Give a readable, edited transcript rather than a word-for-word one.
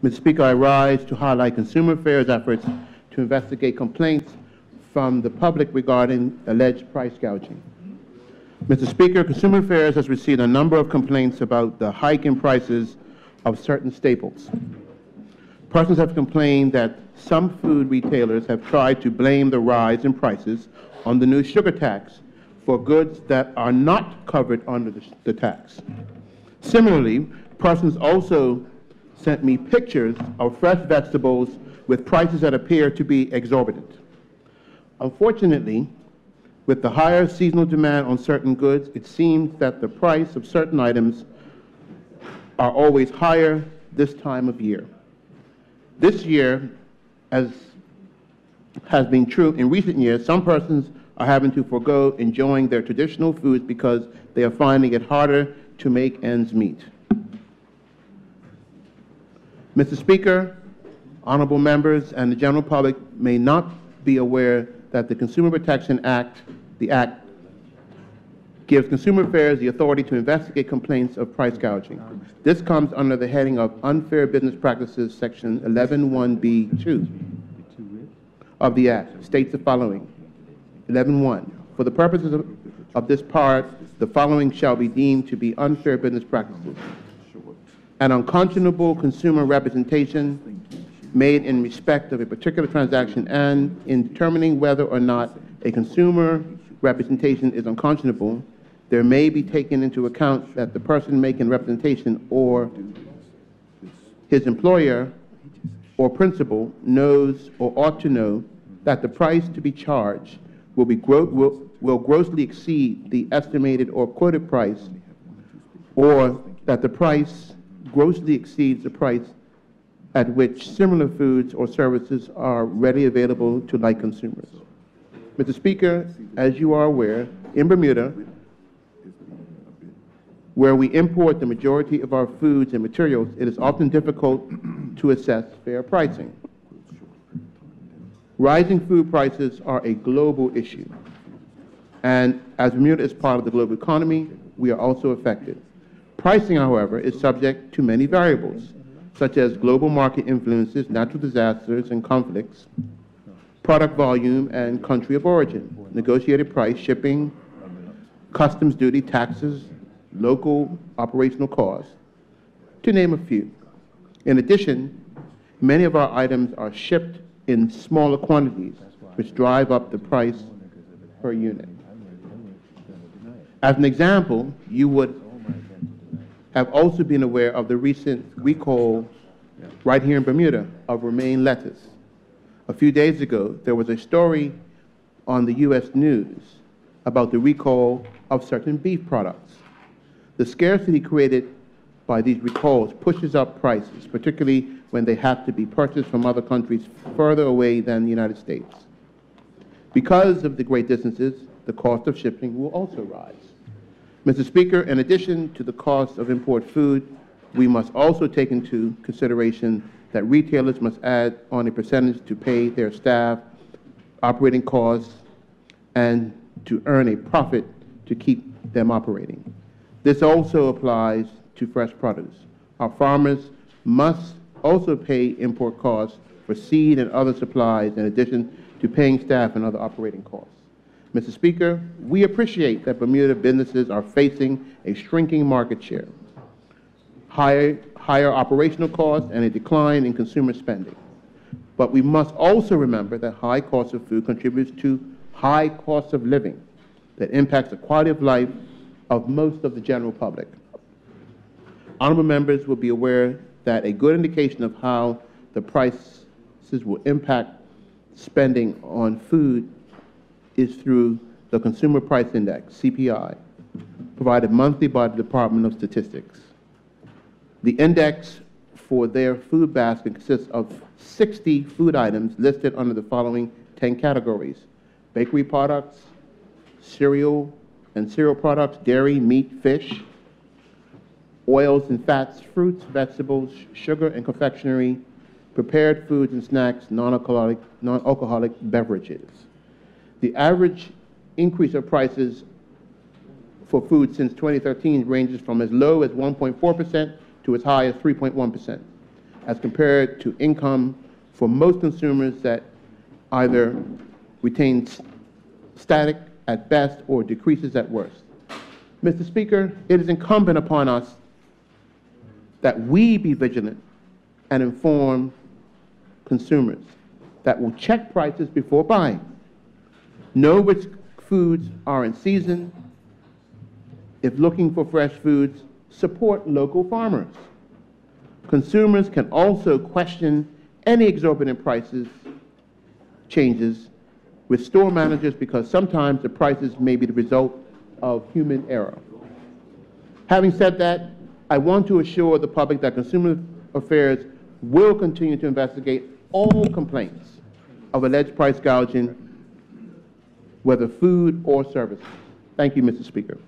Mr. Speaker, I rise to highlight Consumer Affairs' efforts to investigate complaints from the public regarding alleged price gouging. Mr. Speaker, Consumer Affairs has received a number of complaints about the hike in prices of certain staples. Persons have complained that some food retailers have tried to blame the rise in prices on the new sugar tax for goods that are not covered under the tax. Similarly, persons also sent me pictures of fresh vegetables with prices that appear to be exorbitant. Unfortunately, with the higher seasonal demand on certain goods, it seems that the price of certain items are always higher this time of year. This year, as has been true in recent years, some persons are having to forego enjoying their traditional foods because they are finding it harder to make ends meet. Mr. Speaker, honorable members, and the general public may not be aware that the Consumer Protection Act, the Act, gives Consumer Affairs the authority to investigate complaints of price gouging. This comes under the heading of Unfair Business Practices, Section 11(1)(b)(2) of the Act, states the following. 11(1). For the purposes of this part, the following shall be deemed to be unfair business practices: an unconscionable consumer representation made in respect of a particular transaction, and in determining whether or not a consumer representation is unconscionable, there may be taken into account that the person making representation or his employer or principal knows or ought to know that the price to be charged will grossly exceed the estimated or quoted price, or that the price grossly exceeds the price at which similar foods or services are readily available to like consumers. Mr. Speaker, as you are aware, in Bermuda, where we import the majority of our foods and materials, it is often difficult to assess fair pricing. Rising food prices are a global issue, and as Bermuda is part of the global economy, we are also affected. Pricing, however, is subject to many variables, such as global market influences, natural disasters and conflicts, product volume and country of origin, negotiated price, shipping, customs duty, taxes, local operational costs, to name a few. In addition, many of our items are shipped in smaller quantities, which drive up the price per unit. As an example, you would have also been aware of the recent recall right here in Bermuda of romaine lettuce. A few days ago, there was a story on the U.S. news about the recall of certain beef products. The scarcity created by these recalls pushes up prices, particularly when they have to be purchased from other countries further away than the United States. Because of the great distances, the cost of shipping will also rise. Mr. Speaker, in addition to the cost of import food, we must also take into consideration that retailers must add on a percentage to pay their staff operating costs and to earn a profit to keep them operating. This also applies to fresh produce. Our farmers must also pay import costs for seed and other supplies in addition to paying staff and other operating costs. Mr. Speaker, we appreciate that Bermuda businesses are facing a shrinking market share, higher operational costs, and a decline in consumer spending. But we must also remember that high cost of food contributes to high cost of living that impacts the quality of life of most of the general public. Honorable members will be aware that a good indication of how the prices will impact spending on food is through the Consumer Price Index, CPI, provided monthly by the Department of Statistics. The index for their food basket consists of 60 food items listed under the following 10 categories: bakery products, cereal and cereal products, dairy, meat, fish, oils and fats, fruits, vegetables, sugar and confectionery, prepared foods and snacks, non-alcoholic beverages. The average increase of prices for food since 2013 ranges from as low as 1.4% to as high as 3.1%. as compared to income for most consumers that either retains static at best or decreases at worst. Mr. Speaker, it is incumbent upon us that we be vigilant and inform consumers that will check prices before buying, know which foods are in season. If looking for fresh foods, support local farmers. Consumers can also question any exorbitant prices changes with store managers because sometimes the prices may be the result of human error. Having said that, I want to assure the public that Consumer Affairs will continue to investigate all complaints of alleged price gouging, whether food or services. Thank you, Mr. Speaker.